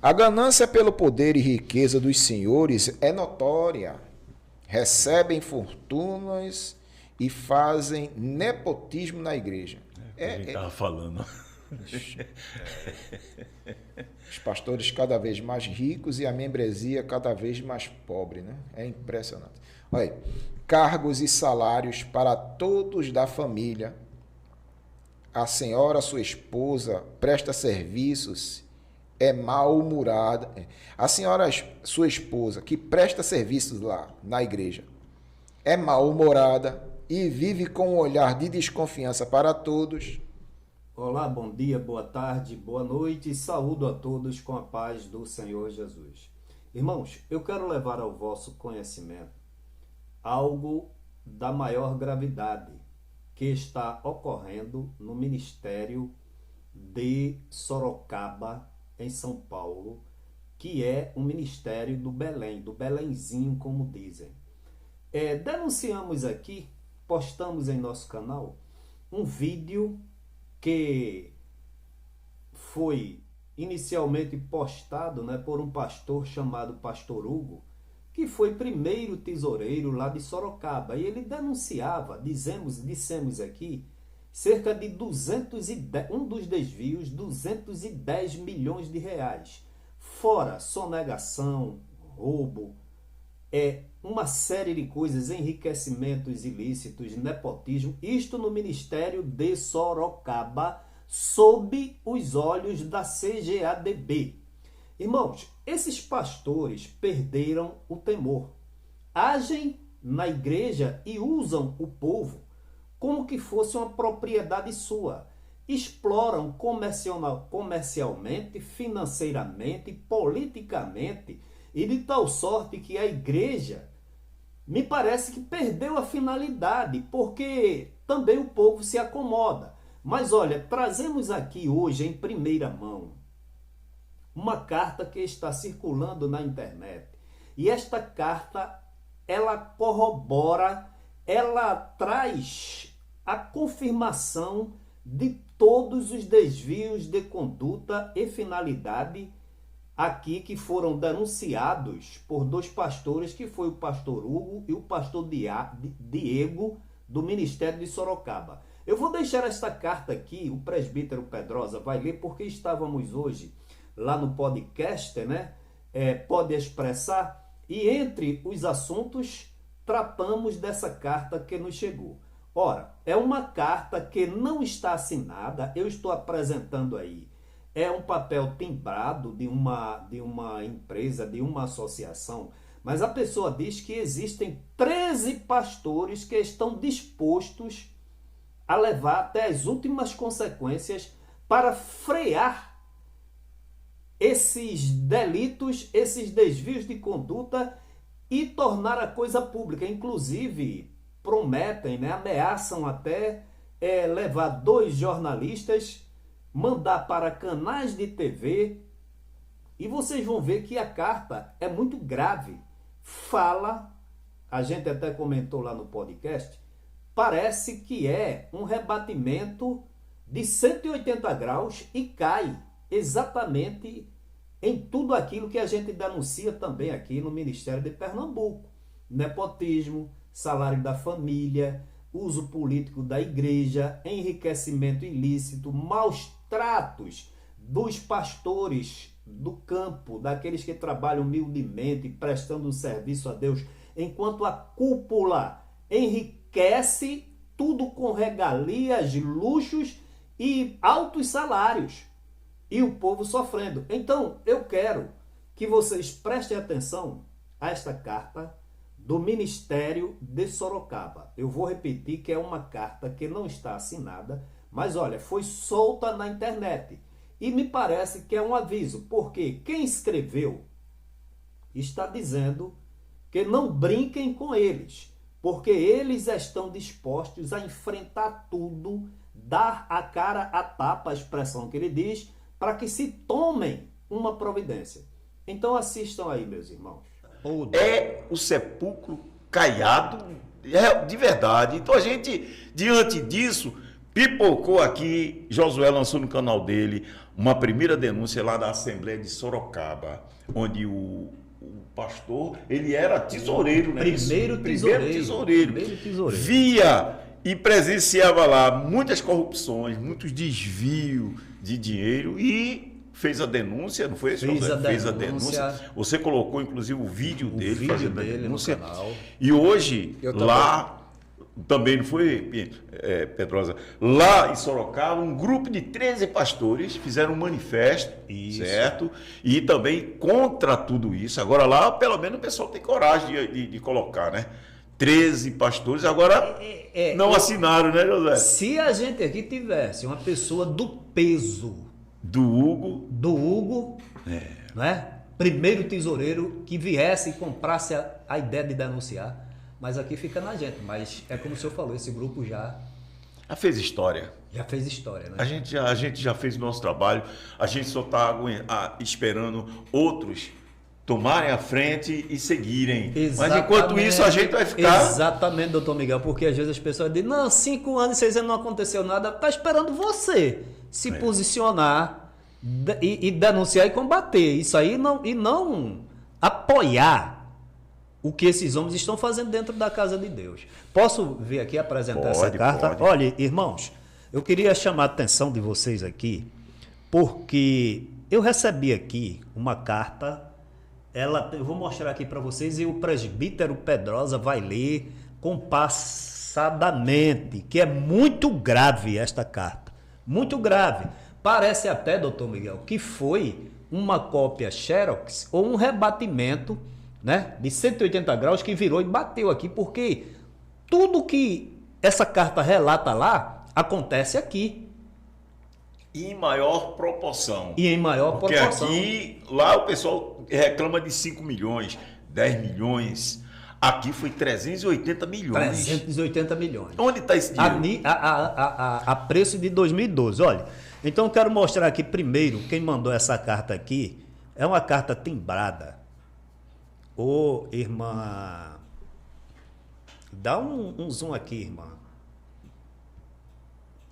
A ganância pelo poder e riqueza dos senhores é notória. Recebem fortunas e fazem nepotismo na igreja. A gente estava falando. Os pastores cada vez mais ricos e a membresia cada vez mais pobre, né? É impressionante. Olha aí, cargos e salários para todos da família. A senhora, sua esposa, presta serviços, é mal-humorada. A senhora, sua esposa, que presta serviços lá na igreja, é mal-humorada e vive com um olhar de desconfiança para todos. Olá, bom dia, boa tarde, boa noite e saúdo a todos com a paz do Senhor Jesus. Irmãos, eu quero levar ao vosso conhecimento algo da maior gravidade que está ocorrendo no Ministério de Sorocaba, em São Paulo, que é o Ministério do Belém, do Belenzinho, como dizem. Denunciamos aqui, postamos em nosso canal, um vídeo que foi inicialmente postado, né, por um pastor chamado Pastor Hugo, que foi primeiro tesoureiro lá de Sorocaba. E ele denunciava, dissemos aqui, cerca de 210, um dos desvios, 210 milhões de reais. Fora sonegação, roubo, uma série de coisas, enriquecimentos ilícitos, nepotismo, isto no Ministério de Sorocaba, sob os olhos da CGADB. Irmãos, esses pastores perderam o temor, agem na igreja e usam o povo como que fosse uma propriedade sua, exploram comercialmente, financeiramente, politicamente, e de tal sorte que a igreja me parece que perdeu a finalidade, porque também o povo se acomoda. Mas olha, trazemos aqui hoje em primeira mão uma carta que está circulando na internet. E esta carta, ela corrobora, ela traz a confirmação de todos os desvios de conduta e finalidade aqui que foram denunciados por dois pastores, que foi o pastor Hugo e o pastor Diego, do Ministério de Sorocaba. Eu vou deixar esta carta aqui, o presbítero Pedrosa vai ler, porque estávamos hoje lá no podcast, né? Pode expressar, e entre os assuntos tratamos dessa carta que nos chegou. Ora, é uma carta que não está assinada, eu estou apresentando aí. É um papel timbrado de uma empresa, de uma associação, mas a pessoa diz que existem 13 pastores que estão dispostos a levar até as últimas consequências para frear esses delitos, esses desvios de conduta e tornar a coisa pública. Inclusive, prometem, né, ameaçam até levar 2 jornalistas, mandar para canais de TV, e vocês vão ver que a carta é muito grave. Fala, a gente até comentou lá no podcast, parece que é um rebatimento de 180 graus e cai exatamente em tudo aquilo que a gente denuncia também aqui no Ministério de Pernambuco. Nepotismo, salário da família, uso político da igreja, enriquecimento ilícito, maus tratos dos pastores do campo, daqueles que trabalham humildemente, prestando um serviço a Deus, enquanto a cúpula enriquece tudo com regalias, luxos e altos salários, e o povo sofrendo. Então, eu quero que vocês prestem atenção a esta carta do Ministério de Sorocaba. Eu vou repetir que é uma carta que não está assinada, mas olha, foi solta na internet. E me parece que é um aviso, porque quem escreveu está dizendo que não brinquem com eles, porque eles estão dispostos a enfrentar tudo, dar a cara a tapa, a expressão que ele diz, para que se tomem uma providência. Então assistam aí, meus irmãos. É o sepulcro caiado, de verdade. Então a gente, diante disso, Pipocou aqui, Josué lançou no canal dele uma primeira denúncia lá da Assembleia de Sorocaba, onde o pastor, ele era tesoureiro, né? Primeiro tesoureiro. Via e presenciava lá muitas corrupções, muitos desvios de dinheiro e fez a denúncia, não foi isso? Fez a denúncia. Você colocou, inclusive, o vídeo dele fazendo a denúncia. No canal. E hoje, lá, também não foi, Pedrosa, lá em Sorocaba, um grupo de 13 pastores fizeram um manifesto, certo? E também contra tudo isso. Agora lá, pelo menos, o pessoal tem coragem de colocar, né? 13 pastores, agora não assinaram, né, José? Se a gente aqui tivesse uma pessoa do peso do Hugo, né? Primeiro tesoureiro que viesse e comprasse a ideia de denunciar, mas aqui fica na gente. Mas é como o senhor falou, esse grupo já fez história. Já fez história, né? A gente já fez o nosso trabalho, a gente só está esperando outros tomarem a frente e seguirem. Exatamente. Mas enquanto isso a gente vai ficar... Exatamente, doutor Miguel, porque às vezes as pessoas dizem, não, 5 anos, 6 anos não aconteceu nada, está esperando você se posicionar e denunciar e combater isso aí e não apoiar o que esses homens estão fazendo dentro da casa de Deus. Posso vir aqui apresentar essa carta? Pode. Olha, irmãos, eu queria chamar a atenção de vocês aqui, porque eu recebi aqui uma carta, eu vou mostrar aqui para vocês e o presbítero Pedrosa vai ler compassadamente, que é muito grave esta carta, muito grave. Parece até, doutor Miguel, que foi uma cópia Xerox ou um rebatimento, né, de 180 graus que virou e bateu aqui, porque tudo que essa carta relata lá acontece aqui. E em maior proporção. Porque aqui, lá o pessoal reclama de 5 milhões, 10 milhões. Aqui foi 380 milhões. 380 milhões. Onde está esse dinheiro? A preço de 2012. Olha, então eu quero mostrar aqui primeiro, quem mandou essa carta aqui, é uma carta timbrada. Ô, irmã, dá um zoom aqui, irmã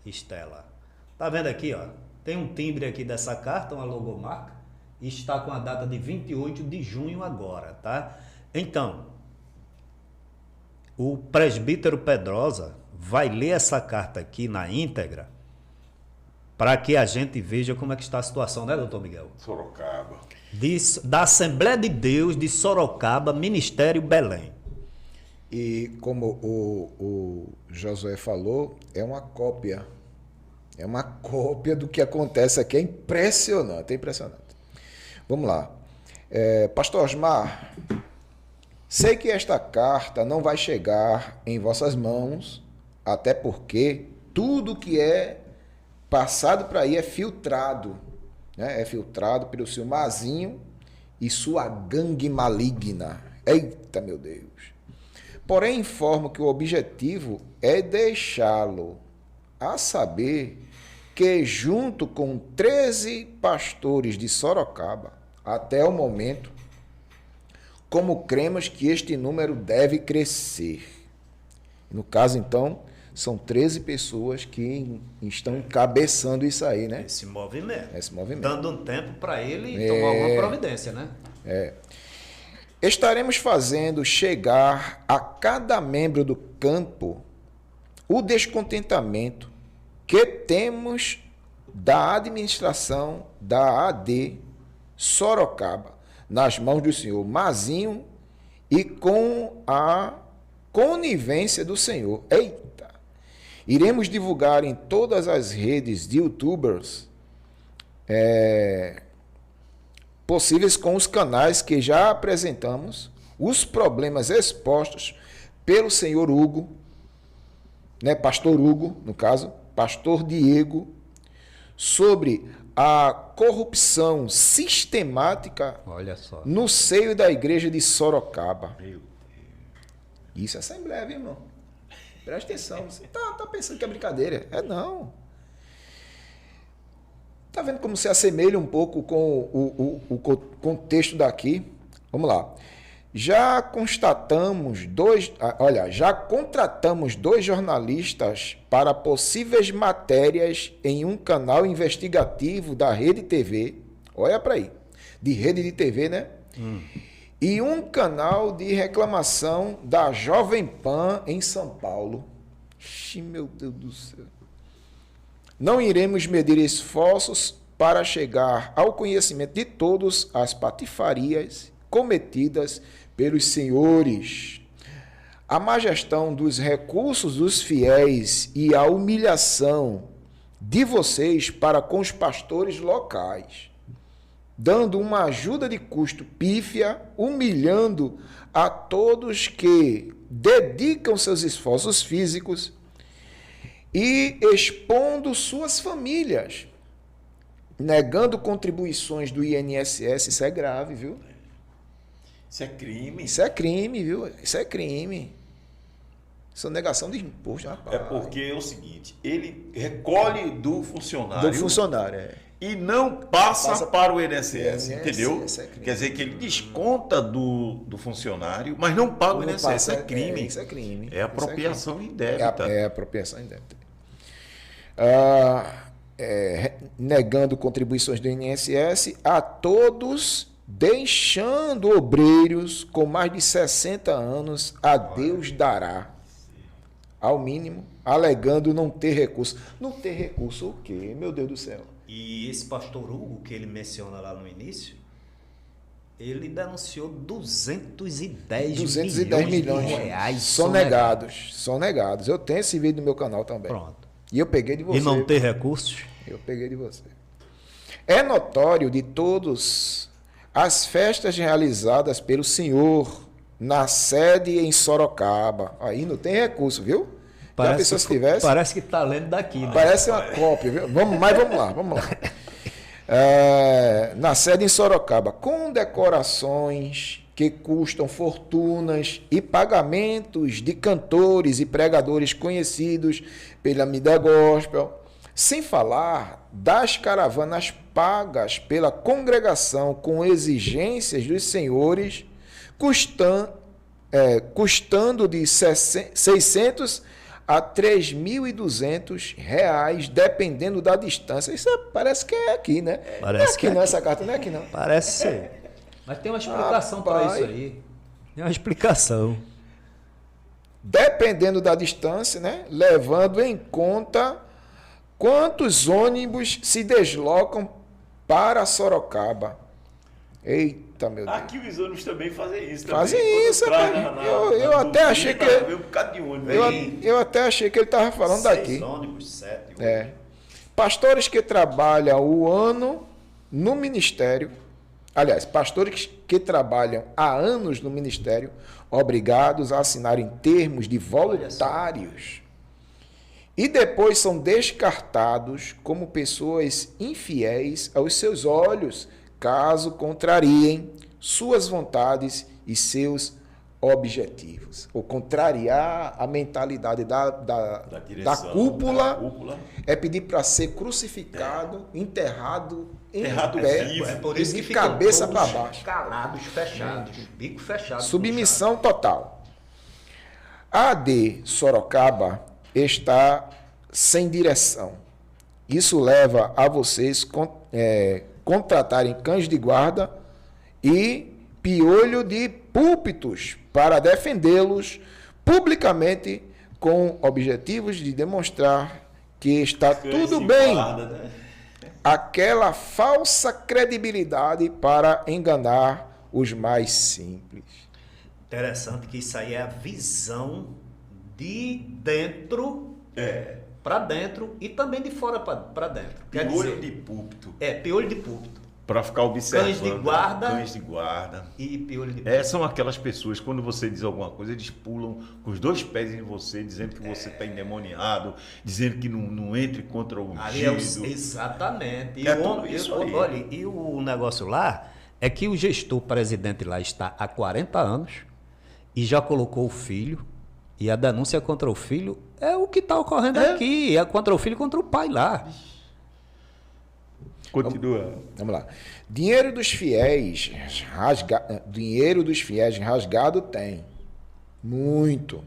Estela. Tá vendo aqui, ó? Tem um timbre aqui dessa carta, uma logomarca, e está com a data de 28 de junho agora, tá? Então, o presbítero Pedrosa vai ler essa carta aqui na íntegra para que a gente veja como é que está a situação, né, doutor Miguel? Sorocaba. Da Assembleia de Deus de Sorocaba, Ministério Belém. E como o Josué falou, é uma cópia. É uma cópia do que acontece aqui. É impressionante, é impressionante. Vamos lá. Pastor Osmar, sei que esta carta não vai chegar em vossas mãos, até porque tudo que é passado para aí é filtrado. Né? É filtrado pelo seu Mazinho e sua gangue maligna. Eita, meu Deus. Porém, informo que o objetivo é deixá-lo a saber que, junto com 13 pastores de Sorocaba, até o momento, como cremos que este número deve crescer. No caso, então, são 13 pessoas que estão encabeçando isso aí, né? Esse movimento. Esse movimento. Dando um tempo para ele tomar alguma providência, né? Estaremos fazendo chegar a cada membro do campo o descontentamento que temos da administração da AD Sorocaba nas mãos do senhor Mazinho e com a conivência do senhor. Eita! Iremos divulgar em todas as redes de youtubers possíveis com os canais que já apresentamos os problemas expostos pelo senhor Hugo, né, pastor Hugo, no caso, pastor Diego, sobre a corrupção sistemática no seio da igreja de Sorocaba. Meu Deus. Isso é assembleia, viu, irmão? Presta atenção. Você tá pensando que é brincadeira. Não. Tá vendo como se assemelha um pouco com o contexto daqui? Vamos lá. já contratamos dois jornalistas para possíveis matérias em um canal investigativo da Rede TV. Olha para aí, de rede de TV, né? E um canal de reclamação da Jovem Pan em São Paulo. Meu Deus do céu. Não iremos medir esforços para chegar ao conhecimento de todos as patifarias cometidas pelos senhores, a má gestão dos recursos dos fiéis e a humilhação de vocês para com os pastores locais, dando uma ajuda de custo pífia, humilhando a todos que dedicam seus esforços físicos e expondo suas famílias, negando contribuições do INSS. Isso é grave, viu? Isso é crime. Isso é crime, viu? Isso é crime. Isso é negação de imposto, rapaz. É porque é o seguinte, ele recolhe do funcionário. Do funcionário, é. E não passa para o INSS, entendeu? É Quer dizer que ele desconta do funcionário, mas não paga o INSS. Isso é crime. Isso é crime. É apropriação indébita. É apropriação indébita. Negando contribuições do INSS a todos, deixando obreiros com mais de 60 anos a Deus dará, ao mínimo, alegando não ter recurso. Não ter recurso o quê? Meu Deus do céu. E esse pastor Hugo, que ele menciona lá no início, ele denunciou 210 milhões de reais sonegados. Eu tenho esse vídeo no meu canal também. Pronto. E eu peguei de você. E não ter recursos? Eu peguei de você. É notório de todos as festas realizadas pelo senhor na sede em Sorocaba. Aí não tem recurso, viu? Parece que está lendo daqui, né? Parece uma cópia, viu? Vamos lá. Na sede em Sorocaba, com decorações que custam fortunas e pagamentos de cantores e pregadores conhecidos pela mídia gospel, sem falar das caravanas pagas pela congregação com exigências dos senhores, custando de 600 a 3.200 reais, dependendo da distância. Isso parece que é aqui, né? Parece que não é essa carta, não é aqui não. Parece ser. Mas tem uma explicação para isso aí. Tem uma explicação. Dependendo da distância, né? Levando em conta quantos ônibus se deslocam para Sorocaba. Eita, meu Deus. Aqui os ônibus também fazem isso. Fazem isso, eu até achei que... Eu até achei que ele estava falando 6 daqui. ônibus, 7. Pastores que trabalham o ano no ministério, aliás, pastores que trabalham há anos no ministério, obrigados a assinarem termos de voluntários e depois são descartados como pessoas infiéis aos seus olhos, caso contrariem suas vontades e seus objetivos. Ou contrariar a mentalidade da cúpula é pedir para ser crucificado, enterrado em pé, vivo. É por isso que de ficam cabeça para todos baixo. calados, fechados, bico fechado. Submissão total. A AD Sorocaba está sem direção. Isso leva a vocês contratarem cães de guarda e piolho de púlpitos para defendê-los publicamente com objetivos de demonstrar que está tudo bem. Aquela falsa credibilidade para enganar os mais simples. Interessante que isso aí é a visão de dentro para dentro e também de fora para dentro. Piolho de púlpito. Piolho de púlpito. Para ficar observando. Cães de guarda. E piolho de púlpito. São aquelas pessoas, quando você diz alguma coisa, eles pulam com os 2 pés em você, dizendo que você está endemoniado, dizendo que não entre contra o ungido. Exatamente. E o negócio lá é que o gestor presidente lá está há 40 anos e já colocou o filho, e a denúncia contra o filho é o que está ocorrendo aqui, é contra o filho e contra o pai lá. Continua. Vamos lá. Dinheiro dos fiéis rasgado tem. Muito.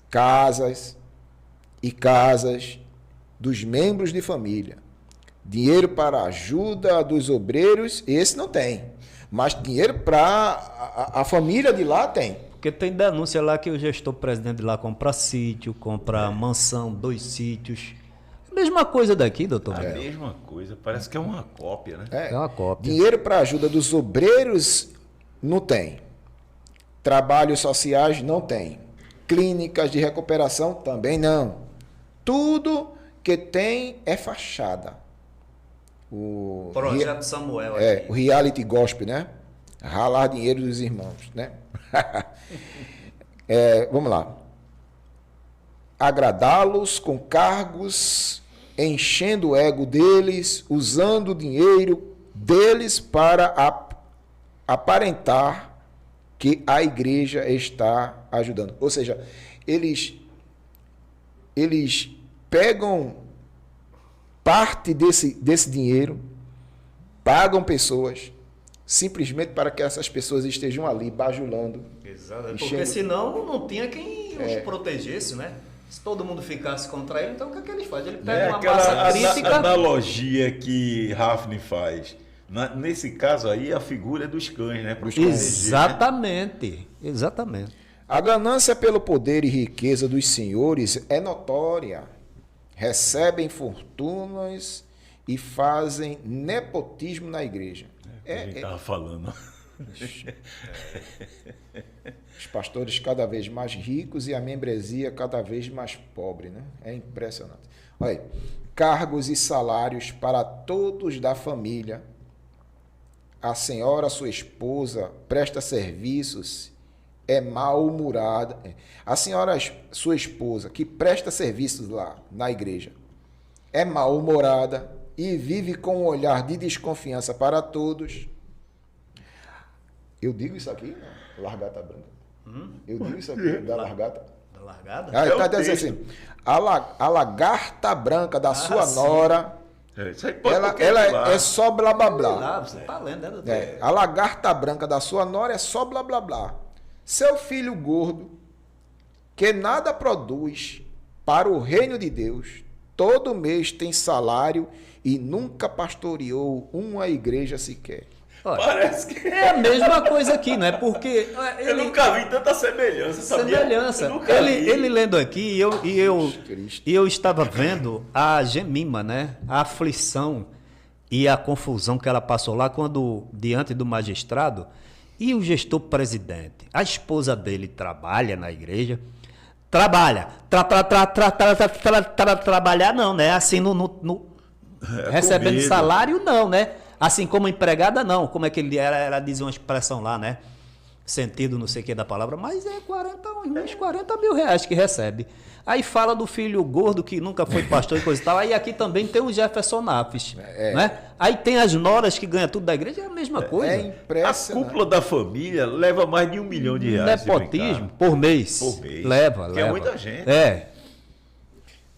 Casas e casas dos membros de família. Dinheiro para ajuda dos obreiros, esse não tem. Mas dinheiro para a família de lá tem. Porque tem denúncia lá que o gestor presidente de lá compra sítio, compra mansão, 2 sítios. Mesma coisa daqui, doutor. A mesma coisa, parece que é uma cópia, né? É uma cópia. Dinheiro para ajuda dos obreiros não tem. Trabalhos sociais não tem. Clínicas de recuperação também não. Tudo que tem é fachada. O Projeto Samuel aqui. O reality gospel, né? Ralar dinheiro dos irmãos, né? Vamos lá. Agradá-los com cargos, enchendo o ego deles, usando o dinheiro deles para aparentar que a igreja está ajudando. Ou seja, eles pegam parte desse dinheiro, pagam pessoas, simplesmente para que essas pessoas estejam ali bajulando. Exato. Porque senão não tinha quem os protegesse, né? Se todo mundo ficasse contra ele, então o que eles fazem? Ele pega uma massa crítica... A analogia que Hafni faz. Nesse caso aí, a figura é dos cães, né? Exatamente. Exatamente. A ganância pelo poder e riqueza dos senhores é notória. Recebem fortunas e fazem nepotismo na igreja. A gente estava falando. Os pastores cada vez mais ricos e a membresia cada vez mais pobre, né? É impressionante. Olha aí, cargos e salários para todos da família. A senhora, sua esposa, presta serviços, é mal-humorada. A senhora, sua esposa, que presta serviços lá na igreja, é mal-humorada e vive com um olhar de desconfiança para todos. Eu digo isso aqui, largata branca. Eu digo isso aqui, da largata. Da largada? Ah, ele está dizendo assim, a lagarta branca da sua sim. nora, ela é só blá blá blá. Você está lendo, né, doutor? A lagarta branca da sua nora é só blá blá blá. Seu filho gordo, que nada produz para o reino de Deus, todo mês tem salário e nunca pastoreou uma igreja sequer. Olha, parece que é a mesma coisa aqui, não é? Porque eu nunca vi tanta semelhança, sabia? Semelhança. Ele lendo aqui e eu estava vendo a Gemima, né? A aflição e a confusão que ela passou lá quando diante do magistrado e o gestor presidente. A esposa dele trabalha na igreja. Trabalha. Trabalhar não, né? Assim, recebendo salário não, né? Assim como empregada, não. Como é que ela dizia uma expressão lá, né? Sentido não sei o que da palavra, mas é uns 40 mil reais que recebe. Aí fala do filho gordo que nunca foi pastor e coisa e tal. Aí aqui também tem o Jefferson Nafis, né? Aí tem as noras que ganham tudo da igreja, é a mesma coisa. É impressionante. A cúpula da família leva mais de R$1 milhão. Nepotismo por mês. Por mês. Leva. É muita gente.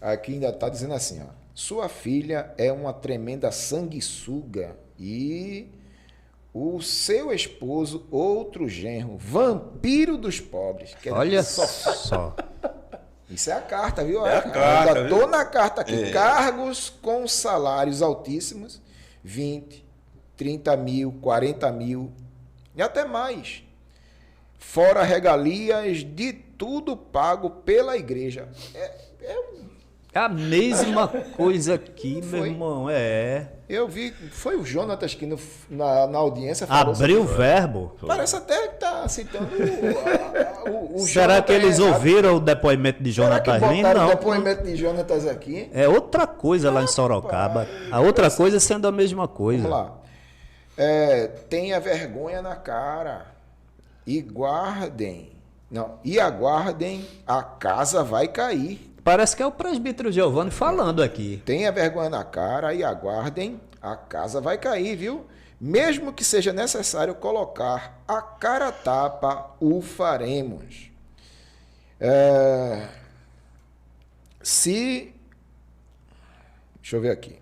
Aqui ainda está dizendo assim, ó. Sua filha é uma tremenda sanguessuga e o seu esposo, outro genro, vampiro dos pobres. Olha só. Isso é a carta, viu? É a carta. Ainda estou na carta aqui. Cargos com salários altíssimos, 20, 30 mil, 40 mil e até mais. Fora regalias de tudo pago pela igreja. É a mesma coisa aqui, meu irmão. Eu vi, foi o Jonatas que na audiência falou. Abriu o verbo. Parece até que está citando o Será que eles ouviram o depoimento de Jonatas Lima? Não. O depoimento de Jonatas aqui. É outra coisa lá em Sorocaba. A outra coisa sendo a mesma coisa. Vamos lá. Tenha vergonha na cara e aguardem, a casa vai cair. Parece que é o presbítero Giovanni falando aqui. Tenha vergonha na cara e aguardem, a casa vai cair, viu? Mesmo que seja necessário colocar a cara a tapa, o faremos. Deixa eu ver aqui.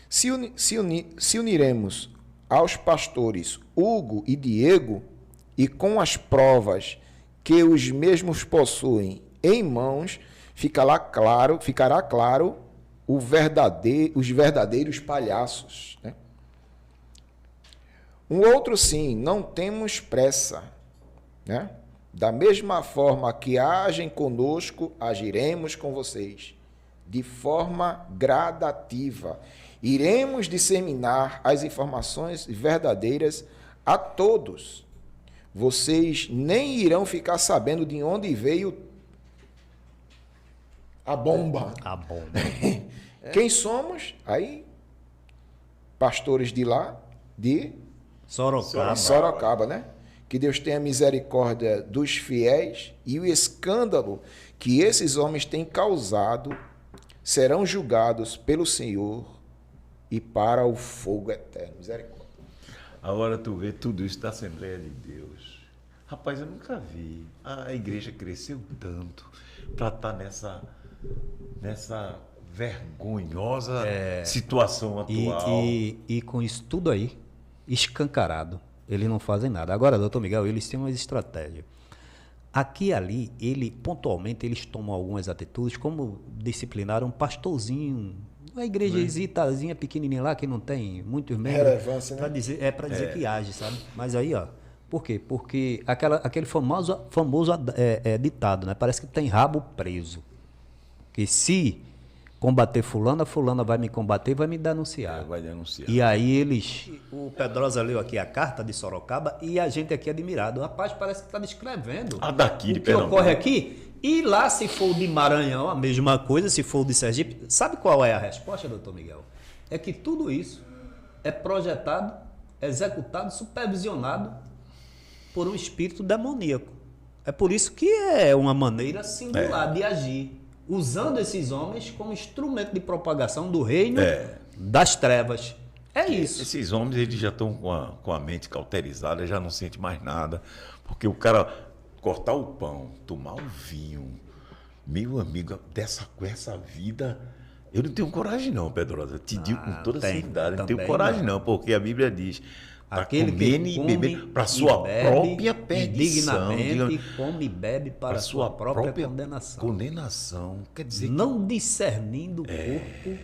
Se uniremos aos pastores Hugo e Diego, e com as provas que os mesmos possuem em mãos, ficará claro os verdadeiros palhaços, né? Um outro sim, não temos pressa, né? Da mesma forma que agem conosco, agiremos com vocês, de forma gradativa. Iremos disseminar as informações verdadeiras a todos. Vocês nem irão ficar sabendo de onde veio a bomba. A bomba. Quem somos? Aí, pastores de lá, de Sorocaba, né? Que Deus tenha misericórdia dos fiéis, e o escândalo que esses homens têm causado serão julgados pelo Senhor e para o fogo eterno. Misericórdia. Agora tu vê tudo isso da Assembleia de Deus. Rapaz, eu nunca vi. A igreja cresceu tanto para estar nessa vergonhosa situação atual. E com isso tudo aí, escancarado, eles não fazem nada. Agora, doutor Miguel, eles têm uma estratégia. Aqui e ali, pontualmente, eles tomam algumas atitudes, como disciplinar um pastorzinho, uma igrejazitazinha pequenininha lá, que não tem muitos membros. Relevância, né? Para dizer que age, sabe? Mas aí, ó, por quê? Porque aquele famoso ditado, né? Parece que tem rabo preso. Que se combater fulano, a fulana vai me combater e vai me denunciar. Vai denunciar. E aí o Pedrosa leu aqui a carta de Sorocaba e a gente aqui admirado. Rapaz, parece que está descrevendo A daqui de o que Pernambuco. ocorre aqui. E lá, se for de Maranhão, a mesma coisa, se for de Sergipe. Sabe qual é a resposta, doutor Miguel? É que tudo isso é projetado, executado, supervisionado por um espírito demoníaco. É por isso que é uma maneira singular de agir, usando esses homens como instrumento de propagação do reino das trevas. É isso. Esses homens, eles já estão com a mente cauterizada, já não sente mais nada. Porque o cara cortar o pão, tomar o vinho, meu amigo, com essa vida, eu não tenho coragem não, Pedrosa. Eu te digo com toda sinceridade, não tenho coragem não, porque a Bíblia diz... Aquele que come e beber para sua própria perdição, indignamente come e bebe para sua própria condenação. Quer dizer, não discernindo o corpo,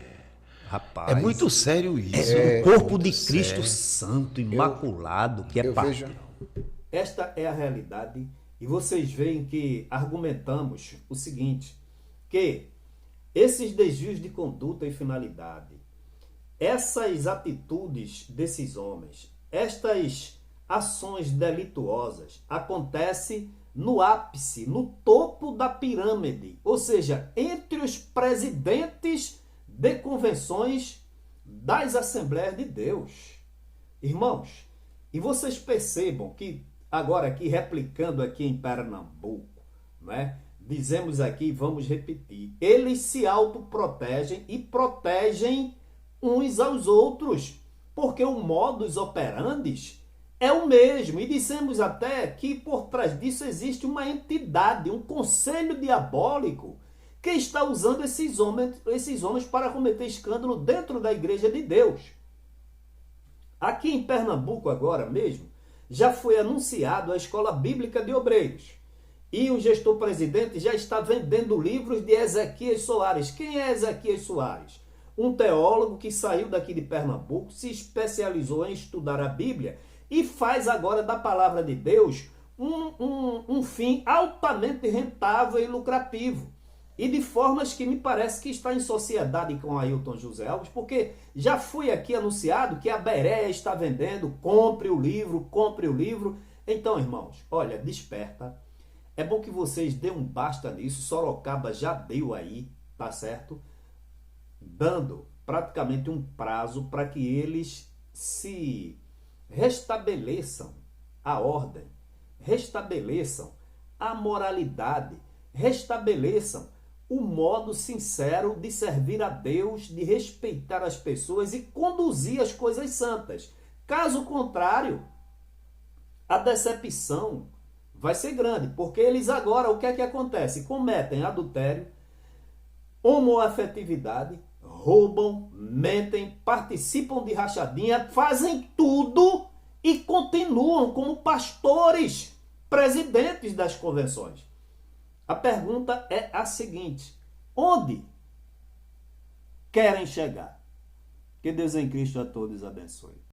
rapaz. É muito sério isso. O corpo de Cristo Santo, imaculado, que é parte. Esta é a realidade, e vocês veem que argumentamos o seguinte, que esses desvios de conduta e finalidade, essas atitudes desses homens, estas ações delituosas acontecem no ápice, no topo da pirâmide, ou seja, entre os presidentes de convenções das Assembleias de Deus. Irmãos, e vocês percebam que, agora aqui, replicando aqui em Pernambuco, né, dizemos aqui, vamos repetir, eles se autoprotegem e protegem uns aos outros, porque o modus operandi é o mesmo. E dissemos até que por trás disso existe uma entidade, um conselho diabólico que está usando esses homens para cometer escândalo dentro da Igreja de Deus. Aqui em Pernambuco agora mesmo, já foi anunciado a Escola Bíblica de Obreiros. E o gestor-presidente já está vendendo livros de Ezequias Soares. Quem é Ezequias Soares? Um teólogo que saiu daqui de Pernambuco, se especializou em estudar a Bíblia e faz agora da palavra de Deus um fim altamente rentável e lucrativo. E de formas que me parece que está em sociedade com Ailton José Alves, porque já foi aqui anunciado que a Berea está vendendo, compre o livro, compre o livro. Então, irmãos, olha, desperta. É bom que vocês dêem um basta nisso. Sorocaba já deu aí, tá certo? Dando praticamente um prazo para que eles se restabeleçam a ordem, restabeleçam a moralidade, restabeleçam o modo sincero de servir a Deus, de respeitar as pessoas e conduzir as coisas santas. Caso contrário, a decepção vai ser grande, porque eles agora, o que é que acontece? Cometem adultério, homoafetividade, roubam, mentem, participam de rachadinha, fazem tudo e continuam como pastores, presidentes das convenções. A pergunta é a seguinte: onde querem chegar? Que Deus em Cristo a todos abençoe.